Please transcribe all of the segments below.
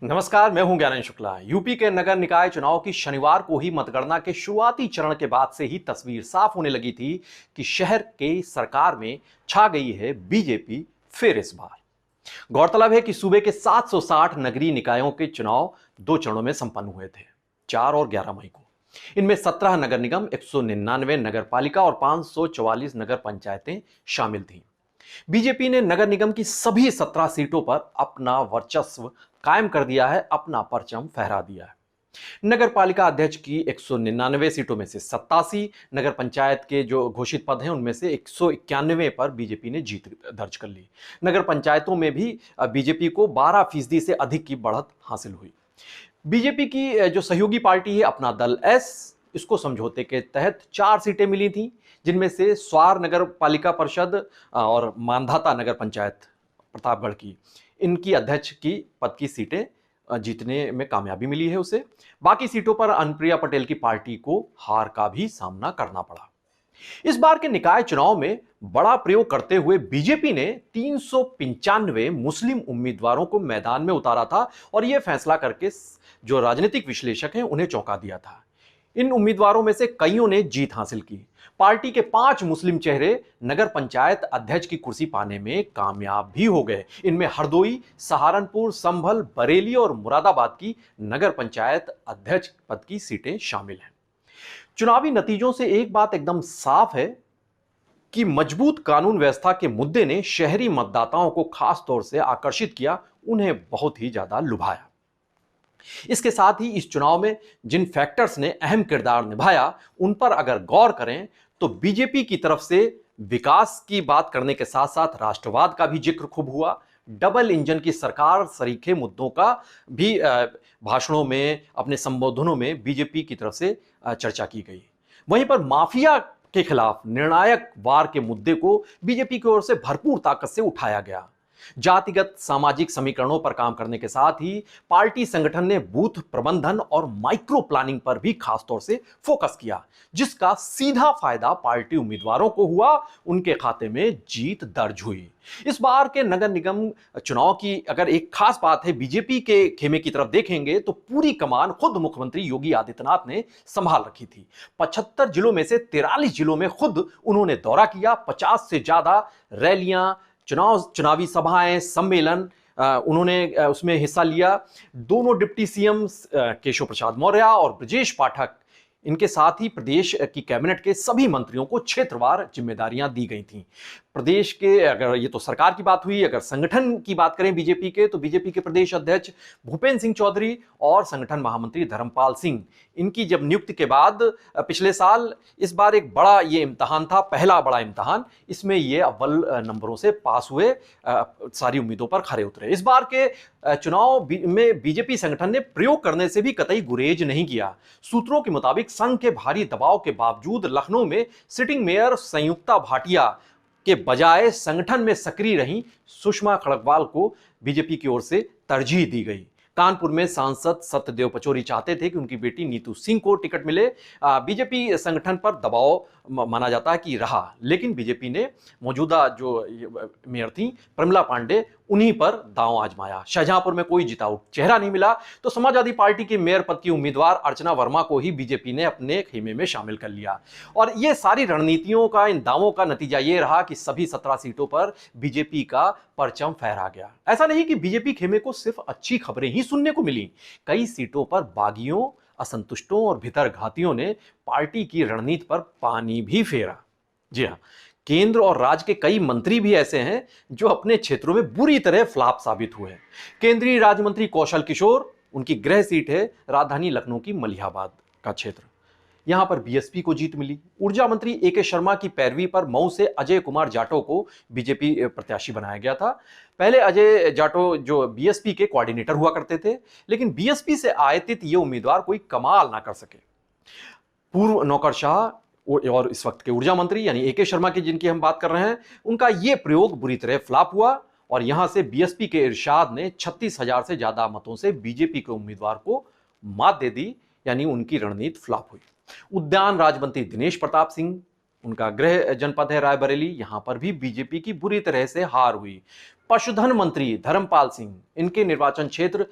नमस्कार, मैं हूं ज्ञानेंद्र शुक्ला। यूपी के नगर निकाय चुनाव की शनिवार को ही मतगणना के शुरुआती चरण के बाद से ही तस्वीर साफ होने लगी थी कि शहर के सरकार में छा गई है बीजेपी फिर इस बार। गौरतलब है कि सूबे के 760 नगरीय निकायों के चुनाव 2 चरणों में संपन्न हुए थे, 4 और 11 मई को। इनमें 17 नगर निगम, 199 नगर पालिका और 544 नगर पंचायतें शामिल थीं। बीजेपी ने नगर निगम की सभी 17 सीटों पर अपना वर्चस्व कायम कर दिया है, अपना परचम फहरा दिया है। नगर पालिका अध्यक्ष की 199 सीटों में से 87, नगर पंचायत के जो घोषित पद हैं उनमें से 191 पर बीजेपी ने जीत दर्ज कर ली। नगर पंचायतों में भी बीजेपी को 12% से अधिक की बढ़त हासिल हुई। बीजेपी की जो सहयोगी पार्टी है अपना दल एस, इसको समझौते के तहत 4 सीटें मिली थीं, जिनमें से स्वार नगर पालिका परिषद और मांधाता नगर पंचायत प्रतापगढ़ की, इनकी अध्यक्ष की पद की सीटें जीतने में कामयाबी मिली है उसे। बाकी सीटों पर अनुप्रिया पटेल की पार्टी को हार का भी सामना करना पड़ा। इस बार के निकाय चुनाव में बड़ा प्रयोग करते हुए बीजेपी ने 395 मुस्लिम उम्मीदवारों को मैदान में उतारा था और यह फैसला करके जो राजनीतिक विश्लेषक हैं उन्हें चौंका दिया था। इन उम्मीदवारों में से कईयों ने जीत हासिल की। पार्टी के 5 मुस्लिम चेहरे नगर पंचायत अध्यक्ष की कुर्सी पाने में कामयाब भी हो गए। इनमें हरदोई, सहारनपुर, संभल, बरेली और मुरादाबाद की नगर पंचायत अध्यक्ष पद की सीटें शामिल हैं। चुनावी नतीजों से एक बात एकदम साफ है कि मजबूत कानून व्यवस्था के मुद्दे ने शहरी मतदाताओं को खास तौर से आकर्षित किया, उन्हें बहुत ही ज्यादा लुभाया। इसके साथ ही इस चुनाव में जिन फैक्टर्स ने अहम किरदार निभाया उन पर अगर गौर करें तो बीजेपी की तरफ से विकास की बात करने के साथ साथ राष्ट्रवाद का भी जिक्र खूब हुआ। डबल इंजन की सरकार सरीखे मुद्दों का भी भाषणों में, अपने संबोधनों में बीजेपी की तरफ से चर्चा की गई। वहीं पर माफिया के खिलाफ निर्णायक वार के मुद्दे को बीजेपी की ओर से भरपूर ताकत से उठाया गया। जातिगत सामाजिक समीकरणों पर काम करने के साथ ही पार्टी संगठन ने बूथ प्रबंधन और माइक्रो प्लानिंग पर भी खास तौर से फोकस किया, जिसका सीधा फायदा पार्टी उम्मीदवारों को हुआ, उनके खाते में जीत दर्ज हुई। इस बार के नगर निगम चुनाव की अगर एक खास बात है, बीजेपी के खेमे की तरफ देखेंगे तो पूरी कमान खुद मुख्यमंत्री योगी आदित्यनाथ ने संभाल रखी थी। 75 जिलों में से 43 जिलों में खुद उन्होंने दौरा किया। 50 से ज्यादा रैलियां, चुनावी सभाएं, सम्मेलन उन्होंने उसमें हिस्सा लिया। दोनों डिप्टी सीएम केशव प्रसाद मौर्य और ब्रजेश पाठक, इनके साथ ही प्रदेश की कैबिनेट के सभी मंत्रियों को क्षेत्रवार जिम्मेदारियां दी गई थीं। प्रदेश के, अगर ये तो सरकार की बात हुई, अगर संगठन की बात करें बीजेपी के, तो बीजेपी के प्रदेश अध्यक्ष भूपेंद्र सिंह चौधरी और संगठन महामंत्री धर्मपाल सिंह, इनकी जब नियुक्ति के बाद पिछले साल, इस बार एक बड़ा ये इम्तहान था, पहला बड़ा इम्तहान। इसमें ये अव्वल नंबरों से पास हुए, सारी उम्मीदों पर खरे उतरे। इस बार के चुनाव में बीजेपी संगठन ने प्रयोग करने से भी कतई गुरेज नहीं किया। सूत्रों के मुताबिक संघ के भारी दबाव के बावजूद लखनऊ में सिटिंग मेयर संयुक्ता भाटिया के बजाय संगठन में सक्रिय रही सुषमा खड़गवाल को बीजेपी की ओर से तरजीह दी गई। कानपुर में सांसद सत्यदेव पचौरी चाहते थे कि उनकी बेटी नीतू सिंह को टिकट मिले। बीजेपी संगठन पर दबाव माना जाता है कि रहा, लेकिन बीजेपी ने मौजूदा जो मेयर थी प्रमिला पांडे, उन्हीं पर दांव आजमाया। शाहजहांपुर में कोई जिताऊ चेहरा नहीं मिला तो समाजवादी पार्टी के मेयर पद की उम्मीदवार अर्चना वर्मा को ही बीजेपी ने अपने खेमे में शामिल कर लिया। और ये सारी रणनीतियों का, इन दावों का नतीजा ये रहा कि सभी 17 सीटों पर बीजेपी का परचम फहरा गया। ऐसा नहीं कि बीजेपी खेमे को सिर्फ अच्छी खबरें ही सुनने को मिली, कई सीटों पर बागियों, असंतुष्टों और भीतरघातियों ने पार्टी की रणनीति पर पानी भी फेरा। जी हां, केंद्र और राज्य के कई मंत्री भी ऐसे हैं जो अपने क्षेत्रों में बुरी तरह फ्लॉप साबित हुए हैं। केंद्रीय राज्य मंत्री कौशल किशोर, उनकी गृह सीट है राजधानी लखनऊ की मलिहाबाद का क्षेत्र, यहां पर बीएसपी को जीत मिली। ऊर्जा मंत्री एके शर्मा की पैरवी पर मऊ से अजय कुमार जाटव को बीजेपी प्रत्याशी बनाया गया था। पहले अजय जाटव जो बीएसपी के कोऑर्डिनेटर हुआ करते थे, लेकिन बीएसपी से आयतित ये उम्मीदवार कोई कमाल ना कर सके। पूर्व नौकरशाह और इस वक्त के ऊर्जा मंत्री यानी एके शर्मा की जिनकी हम बात कर रहे हैं, उनका यह प्रयोग बुरी तरह फ्लॉप हुआ और यहां से बीएसपी के इरशाद ने 36,000 से ज्यादा मतों से बीजेपी के उम्मीदवार को मात दे दी, यानी उनकी रणनीति फ्लॉप हुई। उद्यान राज्य मंत्री दिनेश प्रताप सिंह, उनका गृह जनपद है रायबरेली, यहां पर भी बीजेपी की बुरी तरह से हार हुई। पशुधन मंत्री धर्मपाल सिंह, इनके निर्वाचन क्षेत्र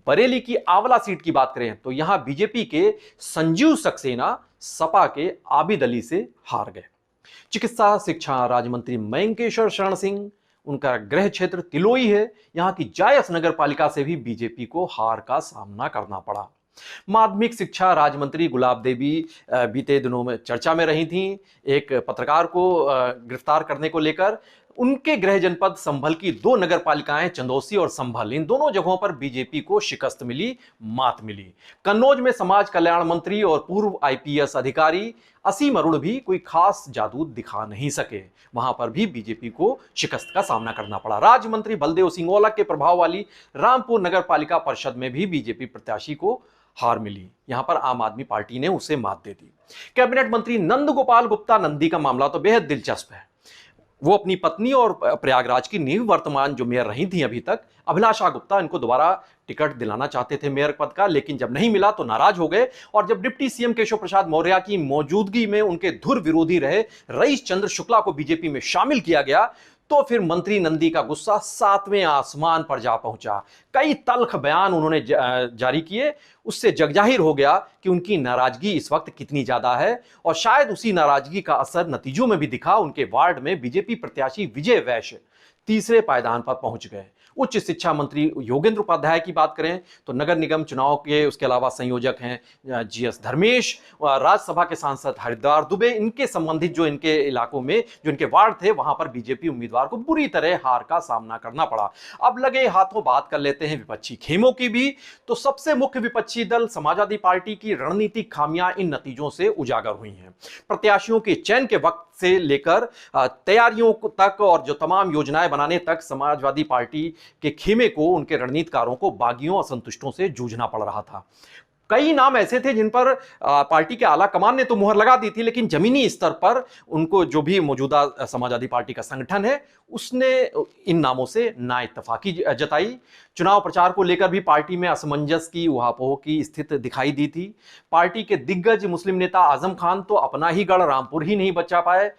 बरेली की आंवला सीट की बात करें तो यहां बीजेपी के संजीव सक्सेना सपा के आबिद अली से हार गए। चिकित्सा शिक्षा राज्य मंत्री मयंकेश्वर शरण सिंह, उनका गृह क्षेत्र तिलोई है, यहां की जायस नगर पालिका से भी बीजेपी को हार का सामना करना पड़ा। माध्यमिक शिक्षा राज्य मंत्री गुलाब देवी बीते दिनों में चर्चा में रही थीं, एक पत्रकार को गिरफ्तार करने को लेकर। उनके गृह जनपद संभल की 2 नगर पालिकाएं चंदौसी और संभल, इन दोनों जगहों पर बीजेपी को शिकस्त मिली, मात मिली। कन्नौज में समाज कल्याण मंत्री और पूर्व आईपीएस अधिकारी असीम अरुण भी कोई खास जादू दिखा नहीं सके, वहां पर भी बीजेपी को शिकस्त का सामना करना पड़ा। राज्य मंत्री बलदेव सिंह औलख के प्रभाव वाली रामपुर नगर पालिका परिषद में भी बीजेपी प्रत्याशी को हार मिली, यहां पर आम आदमी पार्टी ने उसे मात दे दी। कैबिनेट मंत्री नंद गोपाल गुप्ता नंदी का मामला तो बेहद दिलचस्प है। वो अपनी पत्नी और प्रयागराज की निवर्तमान जो मेयर रही थी अभी तक, अभिलाषा गुप्ता, इनको दोबारा टिकट दिलाना चाहते थे मेयर पद का, लेकिन जब नहीं मिला तो नाराज हो गए। और जब डिप्टी सीएम केशव प्रसाद मौर्य की मौजूदगी में उनके धुर विरोधी रहे रईस चंद्र शुक्ला को बीजेपी में शामिल किया गया, तो फिर मंत्री नंदी का गुस्सा 7वें आसमान पर जा पहुंचा। कई तल्ख बयान उन्होंने जारी किए, उससे जगजाहिर हो गया कि उनकी नाराजगी इस वक्त कितनी ज्यादा है। और शायद उसी नाराजगी का असर नतीजों में भी दिखा। उनके वार्ड में बीजेपी प्रत्याशी विजय वैश्य तीसरे पायदान पर पहुंच गए। उच्च शिक्षा मंत्री योगेंद्र उपाध्याय की बात करें तो नगर निगम चुनाव के उसके अलावा संयोजक हैं जीएस धर्मेश, राज्यसभा के सांसद हरिद्वार दुबे, इनके संबंधित जो इनके इलाकों में जो इनके वार्ड थे वहां पर बीजेपी उम्मीदवार को बुरी तरह हार का सामना करना पड़ा। अब लगे हाथों बात कर लेते हैं विपक्षी खेमों की भी। तो सबसे मुख्य विपक्षी दल समाजवादी पार्टी की रणनीतिक खामियां इन नतीजों से उजागर हुई हैं। प्रत्याशियों के चयन के वक्त से लेकर तैयारियों तक और जो तमाम योजनाएं बनाने तक समाजवादी पार्टी के खेमे को, उनके रणनीतिकारों को बागियों असंतुष्टों से जूझना पड़ रहा था। कई नाम ऐसे थे जिन पर पार्टी के आला कमान ने तो मुहर लगा दी थी, लेकिन जमीनी स्तर पर उनको जो भी मौजूदा समाजवादी पार्टी का संगठन है उसने इन नामों से नाइत्तेफाकी जताई। चुनाव प्रचार को लेकर भी पार्टी में असमंजस की, उहापोह की स्थिति दिखाई दी थी। पार्टी के दिग्गज मुस्लिम नेता आजम खान तो अपना ही गढ़ रामपुर ही नहीं बचा पाए।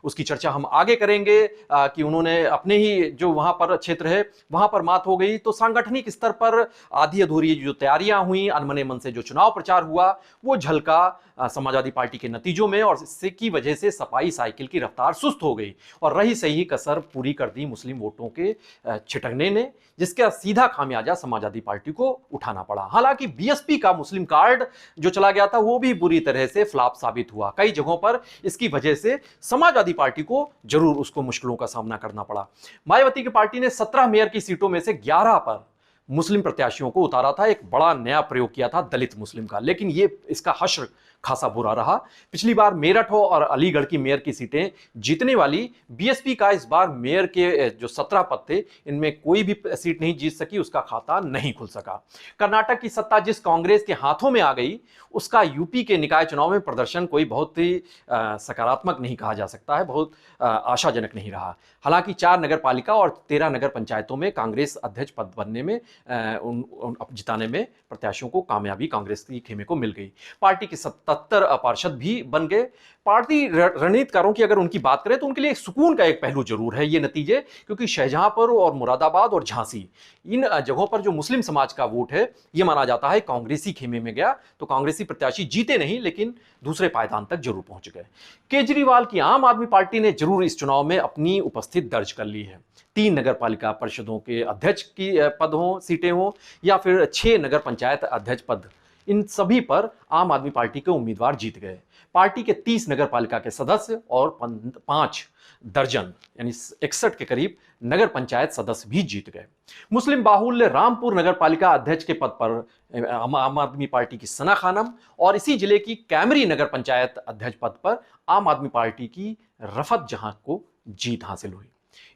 उसकी चर्चा हम आगे करेंगे कि उन्होंने अपने ही जो वहां पर क्षेत्र है वहां पर मात हो गई। तो सांगठनिक स्तर पर आधी अधूरी जो तैयारियां हुई, अनमने मन से जो चुनाव प्रचार हुआ, वो झलका समाजवादी पार्टी के नतीजों में, और इससे की वजह से सपाई साइकिल की रफ्तार सुस्त हो गई और रही सही कसर पूरी कर दी मुस्लिम वोटों के छिटकने ने, जिसका सीधा खामियाजा समाजवादी पार्टी को उठाना पड़ा। हालांकि बीएसपी का मुस्लिम कार्ड जो चला गया था वो भी बुरी तरह से फ्लॉप साबित हुआ। कई जगहों पर इसकी वजह से समाजवादी पार्टी को जरूर उसको मुश्किलों का सामना करना पड़ा। मायावती की पार्टी ने 17 मेयर की सीटों में से 11 पर मुस्लिम प्रत्याशियों को उतारा था। एक बड़ा नया प्रयोग किया था दलित मुस्लिम का, लेकिन ये इसका हश्र खासा बुरा रहा। पिछली बार मेरठ हो और अलीगढ़ की मेयर की सीटें जीतने वाली बीएसपी का इस बार मेयर के जो 17 पद थे इनमें कोई भी सीट नहीं जीत सकी, उसका खाता नहीं खुल सका। कर्नाटक की सत्ता जिस कांग्रेस के हाथों में आ गई उसका यूपी के निकाय चुनाव में प्रदर्शन कोई बहुत ही सकारात्मक नहीं कहा जा सकता है, बहुत आशाजनक नहीं रहा। हालांकि 4 नगर पालिका और 13 नगर पंचायतों में कांग्रेस अध्यक्ष पद बनने में जिताने में प्रत्याशियों को कामयाबी कांग्रेस की खेमे को मिल गई। पार्टी के 77 पार्षद भी बन गए। पार्टी रणनीतिकारों की अगर उनकी बात करें तो उनके लिए सुकून का एक पहलू जरूर है ये नतीजे, क्योंकि शाहजहांपुर और मुरादाबाद और झांसी, इन जगहों पर जो मुस्लिम समाज का वोट है ये माना जाता है कांग्रेसी खेमे में गया। तो कांग्रेसी प्रत्याशी जीते नहीं लेकिन दूसरे पायदान तक जरूर पहुंच गए। केजरीवाल की आम आदमी पार्टी ने जरूर इस चुनाव में अपनी उपस्थिति दर्ज कर ली है। 3 नगर पालिका परिषदों के अध्यक्ष की पद हो, सीटें हो, या फिर 6 नगर पंचायत अध्यक्ष पद, इन सभी पर आम आदमी पार्टी के उम्मीदवार जीत गए। पार्टी के 30 नगर पालिका के सदस्य और 5 दर्जन यानी 61 के करीब नगर पंचायत सदस्य भी जीत गए। मुस्लिम बाहुल्य रामपुर नगर पालिका अध्यक्ष के पद पर आम आदमी पार्टी की सना खानम और इसी जिले की कैमरी नगर पंचायत अध्यक्ष पद पर आम आदमी पार्टी की रफत जहां को जीत हासिल हुई।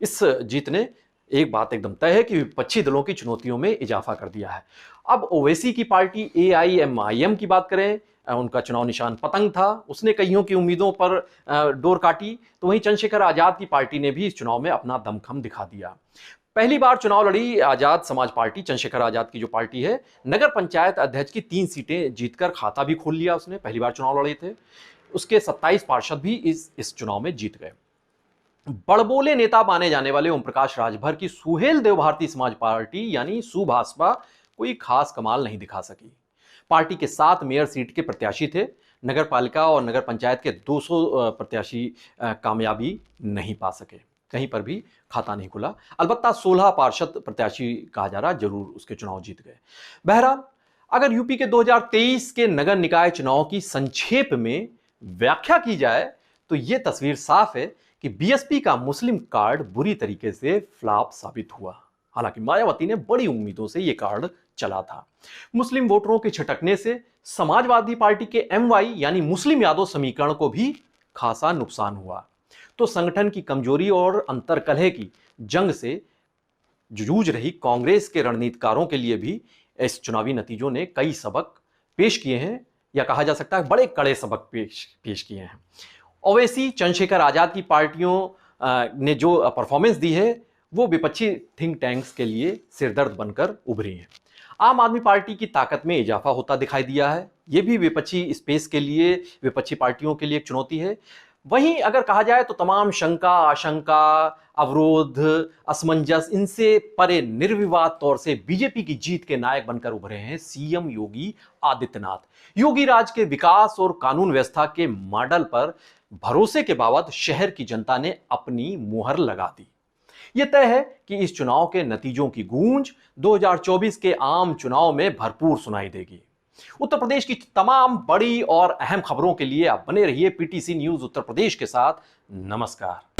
इस जीत ने एक बात एकदम तय है कि विपक्षी दलों की चुनौतियों में इजाफा कर दिया है। अब ओवैसी की पार्टी AIMIM की बात करें, उनका चुनाव निशान पतंग था, उसने कईयों की उम्मीदों पर डोर काटी। तो वहीं चंद्रशेखर आजाद की पार्टी ने भी इस चुनाव में अपना दमखम दिखा दिया। पहली बार चुनाव लड़ी आजाद समाज पार्टी, चंद्रशेखर आजाद की जो पार्टी है, नगर पंचायत अध्यक्ष की 3 सीटें जीतकर खाता भी खोल लिया उसने। पहली बार चुनाव लड़े थे, उसके 27 पार्षद भी इस चुनाव में जीत गए। बड़बोले नेता माने जाने वाले ओम प्रकाश राजभर की सुहेल देव भारतीय समाज पार्टी यानी सुभाषपा कोई खास कमाल नहीं दिखा सकी। पार्टी के 7 मेयर सीट के प्रत्याशी थे। नगर पालिका और नगर पंचायत के 200 प्रत्याशी कामयाबी नहीं पा सके। कहीं पर भी खाता नहीं खुला। अलबत्ता 16 पार्षद प्रत्याशी कहा जा रहा जरूर उसके चुनाव जीत गए। बहरहाल अगर यूपी के 2023 के नगर निकाय चुनाव की संक्षेप में व्याख्या की जाए तो यह तस्वीर साफ है कि बीएसपी का मुस्लिम कार्ड बुरी तरीके से फ्लॉप साबित हुआ। हालांकि मायावती ने बड़ी उम्मीदों से यह कार्ड चला था। मुस्लिम वोटरों के छिटकने से समाजवादी पार्टी के एमवाई यानी मुस्लिम यादव समीकरण को भी खासा नुकसान हुआ। तो संगठन की कमजोरी और अंतर्कलह की जंग से जूझ रही कांग्रेस के रणनीतिकारों के लिए भी इस चुनावी नतीजों ने कई सबक पेश किए हैं, या कहा जा सकता है बड़े कड़े सबक पेश किए हैं। ओवैसी चंद्रशेखर आजाद की पार्टियों ने जो परफॉर्मेंस दी है वो विपक्षी थिंक टैंक्स के लिए सिरदर्द बनकर उभरी है। आम आदमी पार्टी की ताकत में इजाफा होता दिखाई दिया है। ये भी विपक्षी स्पेस के लिए, विपक्षी पार्टियों के लिए एक चुनौती है। वहीं अगर कहा जाए तो तमाम शंका, आशंका, अवरोध, असमंजस, इनसे परे निर्विवाद तौर से बीजेपी की जीत के नायक बनकर उभरे हैं सीएम योगी आदित्यनाथ। योगी राज के विकास और कानून व्यवस्था के मॉडल पर भरोसे के बावजूद शहर की जनता ने अपनी मुहर लगा दी। यह तय है कि इस चुनाव के नतीजों की गूंज 2024 के आम चुनाव में भरपूर सुनाई देगी। उत्तर प्रदेश की तमाम बड़ी और अहम खबरों के लिए आप बने रहिए पीटीसी न्यूज उत्तर प्रदेश के साथ। नमस्कार।